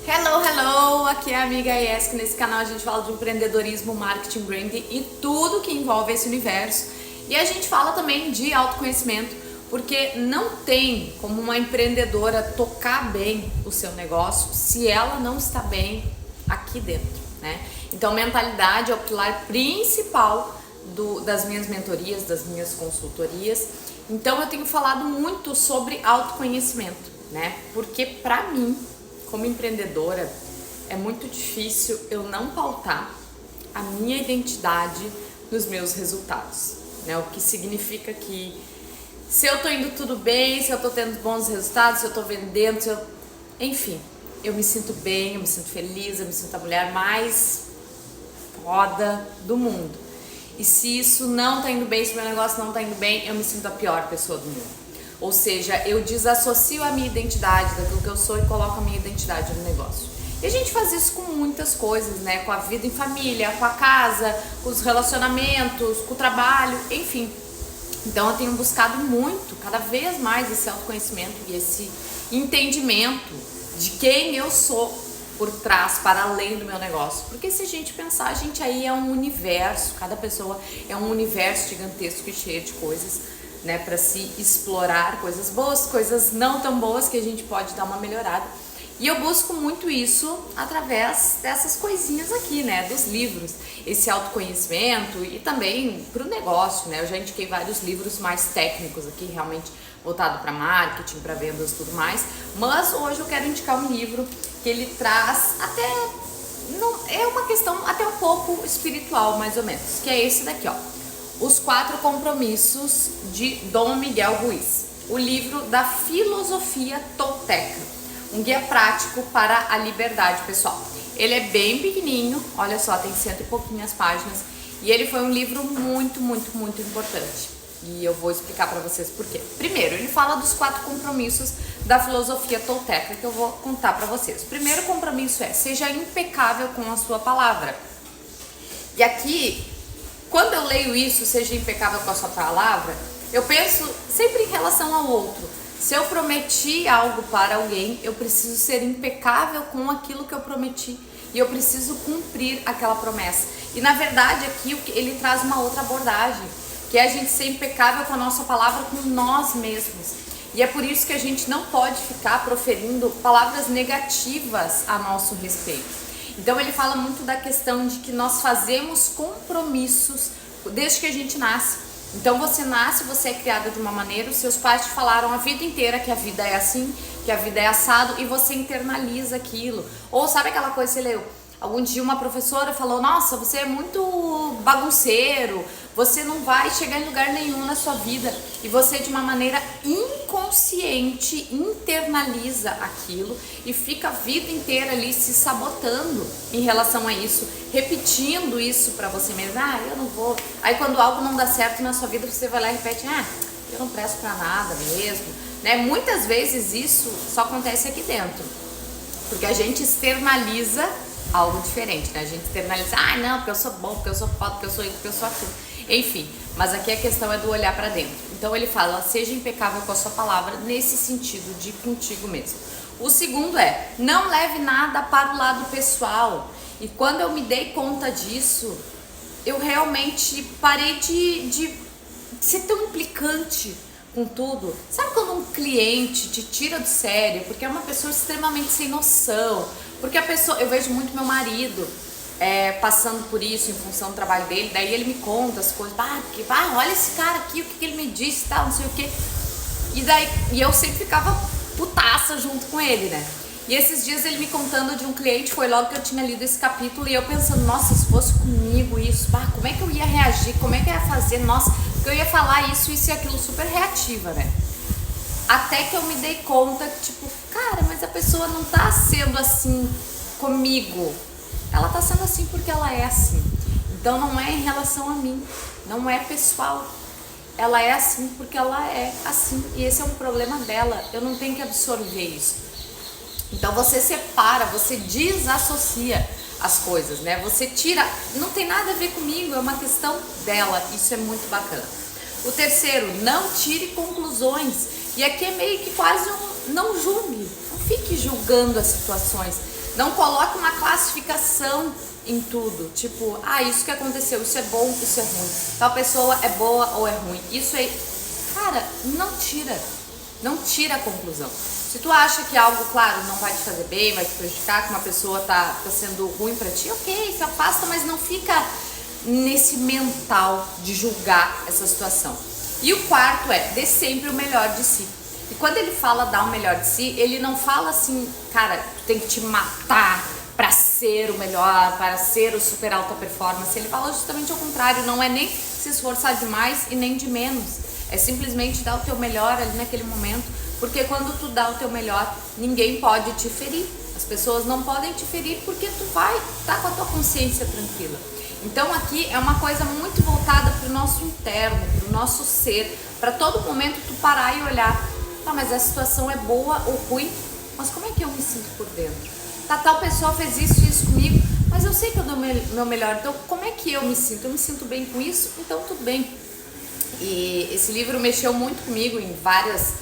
Hello, hello! Aqui é a amiga Yes, que nesse canal a gente fala de empreendedorismo, marketing, branding e tudo que envolve esse universo. E a gente fala também de autoconhecimento, porque não tem como uma empreendedora tocar bem o seu negócio se ela não está bem aqui dentro, né? Então, mentalidade é o pilar principal das minhas mentorias, das minhas consultorias. Então, eu tenho falado muito sobre autoconhecimento, né? Porque pra mim, como empreendedora, é muito difícil eu não pautar a minha identidade nos meus resultados, né? O que significa que se eu tô indo tudo bem, se eu tô tendo bons resultados, se eu tô vendendo, enfim, eu me sinto bem, eu me sinto feliz, eu me sinto a mulher mais foda do mundo. E se isso não tá indo bem, se o meu negócio não tá indo bem, eu me sinto a pior pessoa do mundo. Ou seja, eu desassocio a minha identidade daquilo que eu sou e coloco a minha identidade no negócio. E a gente faz isso com muitas coisas, né? Com a vida em família, com a casa, com os relacionamentos, com o trabalho, enfim. Então eu tenho buscado muito, cada vez mais, esse autoconhecimento e esse entendimento de quem eu sou por trás, para além do meu negócio. Porque se a gente pensar, a gente aí é um universo, cada pessoa é um universo gigantesco e cheio de coisas, né, para se explorar, coisas boas, coisas não tão boas que a gente pode dar uma melhorada. E eu busco muito isso através dessas coisinhas aqui, né, dos livros, esse autoconhecimento e também para o negócio, né? Eu já indiquei vários livros mais técnicos aqui, realmente voltado para marketing, para vendas e tudo mais, mas hoje eu quero indicar um livro que ele traz até, não, é uma questão até um pouco espiritual, mais ou menos, que é esse daqui, ó. Os 4 Compromissos, de Dom Miguel Ruiz, o livro da filosofia tolteca, um guia prático para a liberdade pessoal. Ele é bem pequenininho, olha só, tem 100 e pouquinhas páginas, e ele foi um livro muito, muito, muito importante. E eu vou explicar para vocês por quê. Primeiro, ele fala dos 4 compromissos da filosofia tolteca que eu vou contar para vocês. O primeiro compromisso é: seja impecável com a sua palavra. E aqui, quando eu leio isso, seja impecável com a sua palavra, eu penso sempre em relação ao outro. Se eu prometi algo para alguém, eu preciso ser impecável com aquilo que eu prometi. E eu preciso cumprir aquela promessa. E na verdade aqui ele traz uma outra abordagem, que é a gente ser impecável com a nossa palavra, com nós mesmos. E é por isso que a gente não pode ficar proferindo palavras negativas a nosso respeito. Então ele fala muito da questão de que nós fazemos compromissos desde que a gente nasce. Então você nasce, você é criada de uma maneira, os seus pais te falaram a vida inteira que a vida é assim, que a vida é assado, e você internaliza aquilo. Ou sabe aquela coisa que você leu? Algum dia uma professora falou: nossa, você é muito bagunceiro, você não vai chegar em lugar nenhum na sua vida. E você, de uma maneira inconsciente, internaliza aquilo e fica a vida inteira ali se sabotando em relação a isso, repetindo isso pra você mesmo. Ah, eu não vou. Aí quando algo não dá certo na sua vida, você vai lá e repete: ah, eu não presto pra nada mesmo, né? Muitas vezes isso só acontece aqui dentro, porque a gente externaliza algo diferente, né? A gente externaliza: ah, não, porque eu sou bom, porque eu sou foda, porque eu sou isso, porque eu sou aquilo. Enfim, mas aqui a questão é do olhar para dentro. Então ele fala: seja impecável com a sua palavra, nesse sentido de contigo mesmo. O segundo é: não leve nada para o lado pessoal. E quando eu me dei conta disso, eu realmente parei de ser tão implicante com tudo. Sabe quando um cliente te tira do sério porque é uma pessoa extremamente sem noção? Porque a pessoa, eu vejo muito meu marido passando por isso em função do trabalho dele, daí ele me conta as coisas: olha esse cara aqui, o que ele me disse, tal, não sei o que. E eu sempre ficava putaça junto com ele, né? E esses dias ele me contando de um cliente, foi logo que eu tinha lido esse capítulo, e eu pensando: nossa, se fosse comigo isso, como é que eu ia reagir, como é que eu ia fazer, nossa, porque eu ia falar isso e aquilo, super reativa, né? Até que eu me dei conta que, tipo, cara, mas a pessoa não tá sendo assim comigo. Ela tá sendo assim porque ela é assim. Então não é em relação a mim, não é pessoal. Ela é assim porque ela é assim. E esse é um problema dela. Eu não tenho que absorver isso. Então você separa, você desassocia as coisas, né? Você tira, não tem nada a ver comigo, é uma questão dela. Isso é muito bacana. O terceiro: não tire conclusões. E aqui é meio que quase um não julgue, não fique julgando as situações. Não coloque uma classificação em tudo, tipo, isso que aconteceu, isso é bom, isso é ruim, tal pessoa é boa ou é ruim, isso aí, cara, não tira a conclusão. Se tu acha que algo, claro, não vai te fazer bem, vai te prejudicar, que uma pessoa tá sendo ruim pra ti, ok, se afasta, mas não fica nesse mental de julgar essa situação. E o quarto dê sempre o melhor de si. E quando ele fala dar o melhor de si, ele não fala assim, cara, tu tem que te matar para ser o melhor, para ser o super alta performance. Ele fala justamente ao contrário, não é nem se esforçar demais e nem de menos. É simplesmente dar o teu melhor ali naquele momento, porque quando tu dá o teu melhor, ninguém pode te ferir. As pessoas não podem te ferir porque tu vai estar com a tua consciência tranquila. Então aqui é uma coisa muito voltada para o nosso interno, para o nosso ser, para todo momento tu parar e olhar, mas a situação é boa ou ruim, mas como é que eu me sinto por dentro? Tal pessoa fez isso comigo, mas eu sei que eu dou meu melhor, então como é que eu me sinto? Eu me sinto bem com isso, então tudo bem. E esse livro mexeu muito comigo em várias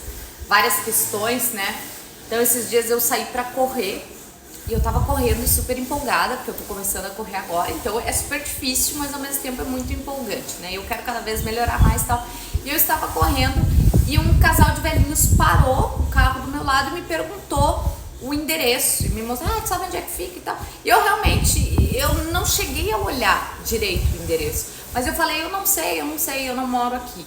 questões, né? Então esses dias eu saí pra correr e eu tava correndo super empolgada, porque eu tô começando a correr agora, então é super difícil, mas ao mesmo tempo é muito empolgante, né? Eu quero cada vez melhorar mais e tal. E eu estava correndo e um casal de velhinhos parou o carro do meu lado e me perguntou o endereço e me mostrou, tu sabe onde é que fica e tal. E eu não cheguei a olhar direito o endereço, mas eu falei, eu não sei, eu não moro aqui,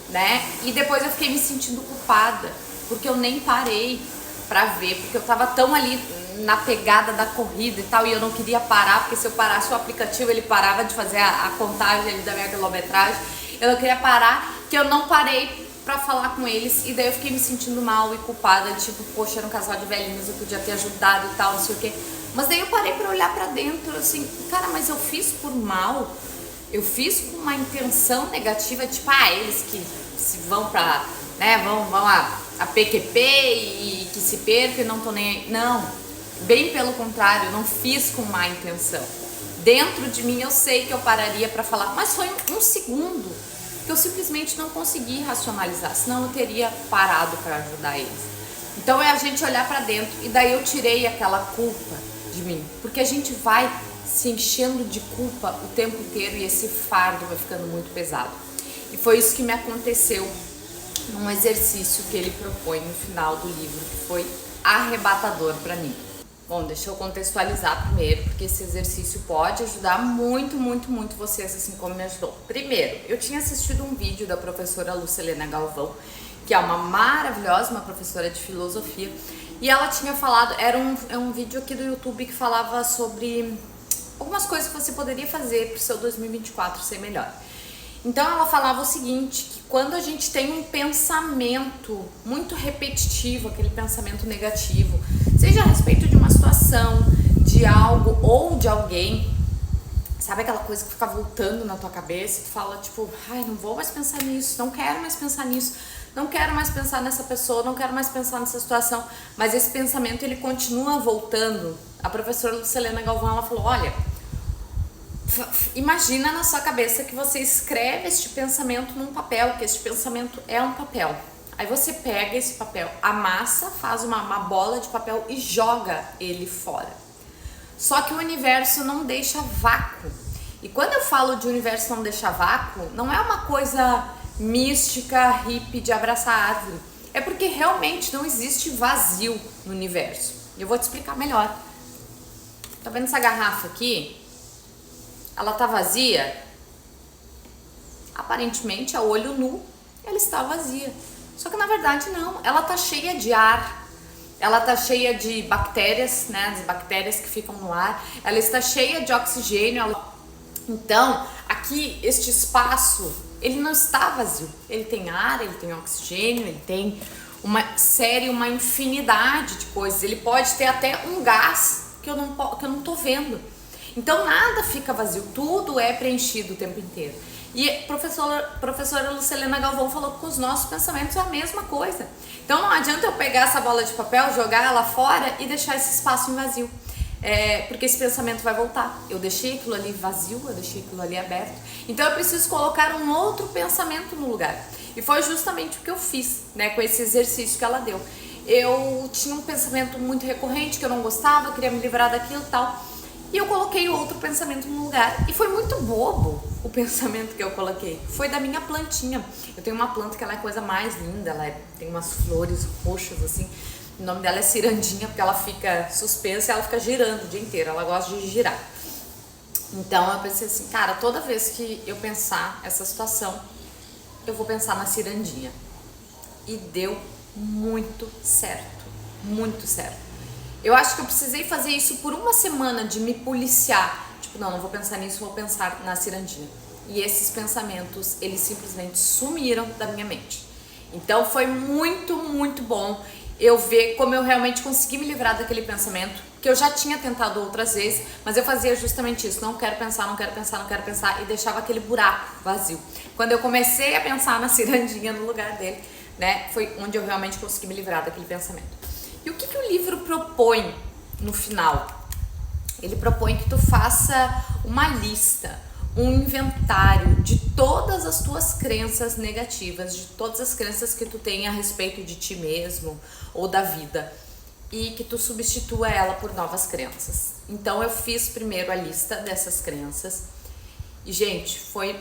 né? E depois eu fiquei me sentindo culpada, porque eu nem parei pra ver, porque eu tava tão ali na pegada da corrida e tal, e eu não queria parar, porque se eu parasse o aplicativo, ele parava de fazer a contagem ali da minha quilometragem, eu não queria parar, que eu não parei pra falar com eles, e daí eu fiquei me sentindo mal e culpada, tipo, poxa, era um casal de velhinhos, eu podia ter ajudado e tal, não sei o que. Mas daí eu parei pra olhar pra dentro, assim, cara, mas eu fiz por mal? Eu fiz com uma intenção negativa, tipo, eles que se vão pra, né, vão a PQP e que se percam e não tô nem aí. Não, bem pelo contrário, eu não fiz com má intenção. Dentro de mim eu sei que eu pararia pra falar, mas foi um segundo que eu simplesmente não consegui racionalizar, senão eu teria parado pra ajudar eles. Então é a gente olhar pra dentro, e daí eu tirei aquela culpa de mim, porque a gente vai se enchendo de culpa o tempo inteiro e esse fardo vai ficando muito pesado. E foi isso que me aconteceu num exercício que ele propõe no final do livro, que foi arrebatador para mim. Bom, deixa eu contextualizar primeiro, porque esse exercício pode ajudar muito, muito, muito vocês, assim como me ajudou. Primeiro, eu tinha assistido um vídeo da professora Lucilena Galvão, que é uma maravilhosa, uma professora de filosofia, e ela tinha falado, era um vídeo aqui do YouTube que falava sobre algumas coisas que você poderia fazer para o seu 2024 ser melhor. Então ela falava o seguinte, que quando a gente tem um pensamento muito repetitivo, aquele pensamento negativo, seja a respeito de uma situação, de algo ou de alguém, sabe aquela coisa que fica voltando na tua cabeça e tu fala tipo, não vou mais pensar nisso, não quero mais pensar nisso, não quero mais pensar nessa pessoa, não quero mais pensar nessa situação, mas esse pensamento ele continua voltando. A professora Lucilena Galvão, ela falou, olha, imagina na sua cabeça que você escreve este pensamento num papel, que este pensamento é um papel. Aí você pega esse papel, amassa, faz uma bola de papel e joga ele fora. Só que o universo não deixa vácuo. E quando eu falo de universo não deixa vácuo, não é uma coisa mística, hippie, de abraçar a árvore. É porque realmente não existe vazio no universo. Eu vou te explicar melhor. Tá vendo essa garrafa aqui? Ela tá vazia? Aparentemente, a olho nu, ela está vazia. Só que na verdade não, ela tá cheia de ar. Ela tá cheia de bactérias, né? As bactérias que ficam no ar. Ela está cheia de oxigênio. Então, aqui, este espaço, ele não está vazio. Ele tem ar, ele tem oxigênio, ele tem uma infinidade de coisas. Ele pode ter até um gás que eu não tô vendo. Então nada fica vazio, tudo é preenchido o tempo inteiro. E a professora Lucilena Galvão falou que com os nossos pensamentos é a mesma coisa. Então não adianta eu pegar essa bola de papel, jogar ela fora e deixar esse espaço em vazio. Porque esse pensamento vai voltar. Eu deixei aquilo ali vazio, eu deixei aquilo ali aberto. Então eu preciso colocar um outro pensamento no lugar. E foi justamente o que eu fiz, né, com esse exercício que ela deu. eu tinha um pensamento muito recorrente que eu não gostava, eu queria me livrar daquilo e tal. E eu coloquei outro pensamento no lugar. E foi muito bobo o pensamento que eu coloquei. Foi da minha plantinha. Eu tenho uma planta que ela é a coisa mais linda, tem umas flores roxas assim. O nome dela é cirandinha, porque ela fica suspensa e ela fica girando o dia inteiro. Ela gosta de girar. Então eu pensei assim, cara, toda vez que eu pensar essa situação, eu vou pensar na cirandinha. E deu muito certo. Muito certo. Eu acho que eu precisei fazer isso por uma semana, de me policiar. Tipo, não vou pensar nisso, vou pensar na cirandinha. E esses pensamentos, eles simplesmente sumiram da minha mente. Então foi muito, muito bom eu ver como eu realmente consegui me livrar daquele pensamento, que eu já tinha tentado outras vezes, mas eu fazia justamente isso. Não quero pensar, não quero pensar, não quero pensar. E deixava aquele buraco vazio. Quando eu comecei a pensar na cirandinha no lugar dele, né, foi onde eu realmente consegui me livrar daquele pensamento. E o que o livro propõe no final? Ele propõe que tu faça uma lista, um inventário de todas as tuas crenças negativas, de todas as crenças que tu tem a respeito de ti mesmo ou da vida, e que tu substitua ela por novas crenças. Então eu fiz primeiro a lista dessas crenças e, gente, foi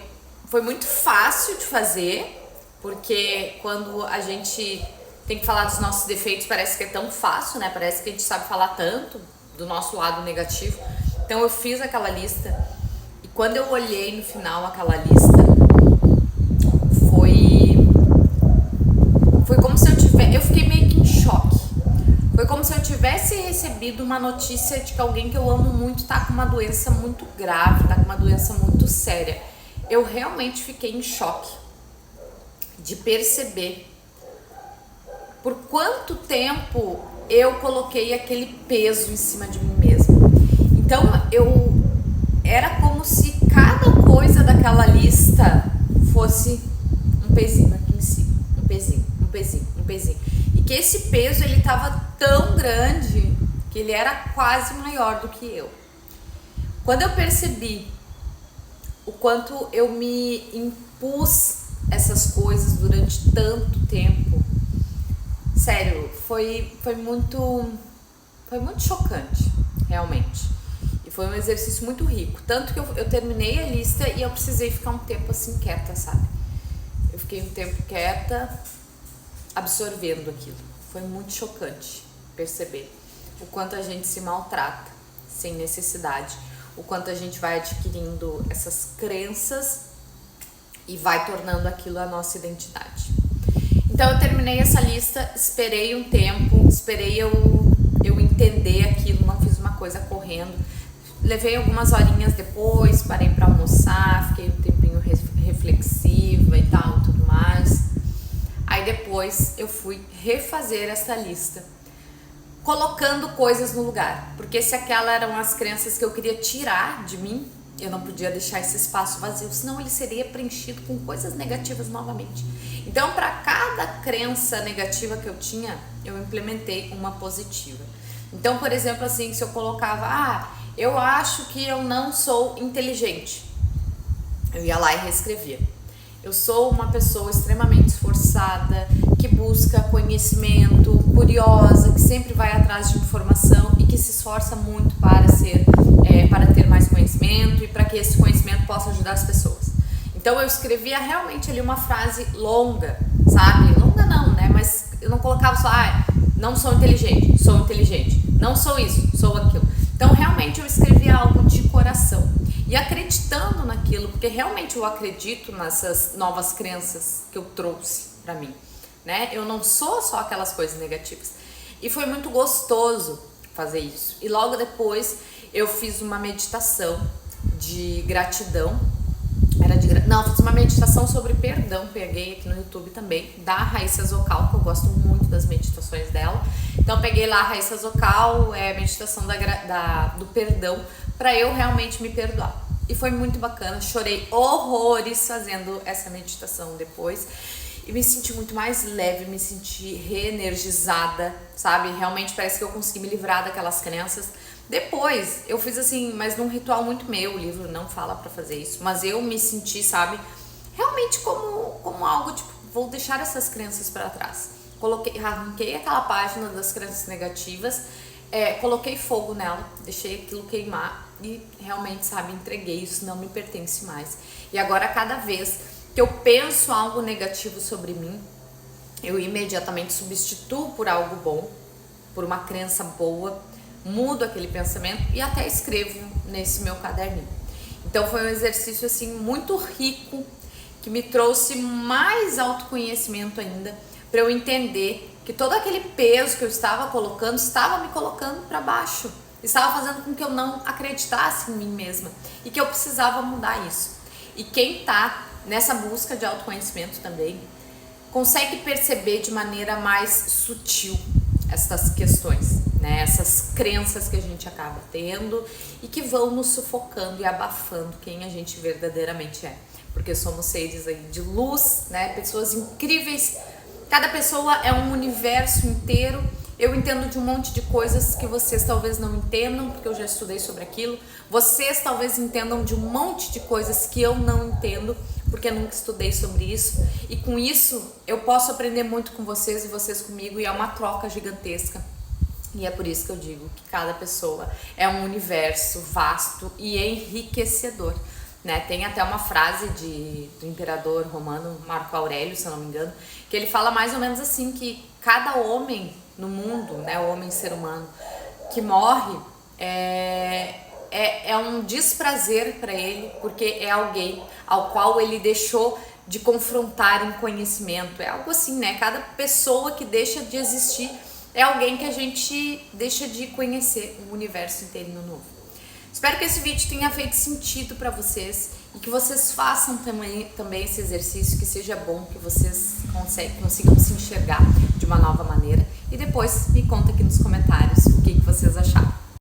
muito fácil de fazer, porque quando a gente tem que falar dos nossos defeitos, parece que é tão fácil, né? Parece que a gente sabe falar tanto do nosso lado negativo. Então eu fiz aquela lista e quando eu olhei no final aquela lista, foi como se eu fiquei meio que em choque. Foi como se eu tivesse recebido uma notícia de que alguém que eu amo muito tá com uma doença muito grave, tá com uma doença muito séria. Eu realmente fiquei em choque de perceber por quanto tempo eu coloquei aquele peso em cima de mim mesma. Então era como se cada coisa daquela lista fosse um pezinho aqui em cima, um pezinho. E que esse peso ele estava tão grande que ele era quase maior do que eu. Quando eu percebi o quanto eu me impus essas coisas durante tanto tempo, sério, foi muito chocante, realmente. E foi um exercício muito rico. Tanto que eu terminei a lista e eu precisei ficar um tempo assim quieta, sabe? Eu fiquei um tempo quieta, absorvendo aquilo. Foi muito chocante perceber o quanto a gente se maltrata sem necessidade, o quanto a gente vai adquirindo essas crenças e vai tornando aquilo a nossa identidade. Então eu terminei essa lista, esperei um tempo, esperei eu entender aquilo, não fiz uma coisa correndo. Levei algumas horinhas depois, parei para almoçar, fiquei um tempinho reflexiva e tal, tudo mais. Aí depois eu fui refazer essa lista, colocando coisas no lugar, porque se aquelas eram as crenças que eu queria tirar de mim, eu não podia deixar esse espaço vazio, senão ele seria preenchido com coisas negativas novamente. Então, para cada crença negativa que eu tinha, eu implementei uma positiva. Então, por exemplo, assim, se eu colocava, eu acho que eu não sou inteligente, eu ia lá e reescrevia. Eu sou uma pessoa extremamente esforçada, que busca conhecimento, curiosa, que sempre vai atrás de informação e que se esforça muito para ter mais conhecimento e para que esse conhecimento possa ajudar as pessoas. Então eu escrevia realmente ali uma frase longa, sabe? Longa não, né? Mas eu não colocava só, não sou inteligente, sou inteligente. Não sou isso, sou aquilo. Então realmente eu escrevia algo de coração. E acreditando naquilo, porque realmente eu acredito nessas novas crenças que eu trouxe pra mim, né? Eu não sou só aquelas coisas negativas. E foi muito gostoso fazer isso. E logo depois eu fiz uma meditação de gratidão. Fiz uma meditação sobre perdão, peguei aqui no YouTube também, da Raíssa Zocal, que eu gosto muito das meditações dela. Então peguei lá a Raíssa Zocal, meditação do perdão, para eu realmente me perdoar. E foi muito bacana, chorei horrores fazendo essa meditação depois. E me senti muito mais leve, me senti reenergizada, sabe? Realmente parece que eu consegui me livrar daquelas crenças. Depois, eu fiz assim, mas num ritual muito meu, o livro não fala pra fazer isso, mas eu me senti, sabe, realmente como algo, tipo, vou deixar essas crenças pra trás. arranquei aquela página das crenças negativas, coloquei fogo nela, deixei aquilo queimar e realmente, sabe, entreguei, isso não me pertence mais. E agora, cada vez que eu penso algo negativo sobre mim, eu imediatamente substituo por algo bom, por uma crença boa, mudo aquele pensamento e até escrevo nesse meu caderninho. Então foi um exercício assim muito rico, que me trouxe mais autoconhecimento ainda, para eu entender que todo aquele peso que eu estava colocando, estava me colocando para baixo, estava fazendo com que eu não acreditasse em mim mesma e que eu precisava mudar isso. E quem tá nessa busca de autoconhecimento também consegue perceber de maneira mais sutil essas questões, né? Essas crenças que a gente acaba tendo e que vão nos sufocando e abafando quem a gente verdadeiramente é, porque somos seres aí de luz, né? Pessoas incríveis. Cada pessoa é um universo inteiro. Eu entendo de um monte de coisas que vocês talvez não entendam, porque eu já estudei sobre aquilo. Vocês talvez entendam de um monte de coisas que eu não entendo, porque eu nunca estudei sobre isso. E com isso, eu posso aprender muito com vocês e vocês comigo, e é uma troca gigantesca. E é por isso que eu digo que cada pessoa é um universo vasto e enriquecedor, né? Tem até uma frase do imperador romano Marco Aurélio, se eu não me engano, que ele fala mais ou menos assim, que cada homem no mundo, né, o homem ser humano que morre é um desprazer para ele, porque é alguém ao qual ele deixou de confrontar em conhecimento. É algo assim, né? Cada pessoa que deixa de existir é alguém que a gente deixa de conhecer o universo inteirinho novo. Espero que esse vídeo tenha feito sentido para vocês e que vocês façam também esse exercício, que seja bom, que vocês consigam se enxergar de uma nova maneira. E depois me conta aqui nos comentários o que vocês acharam.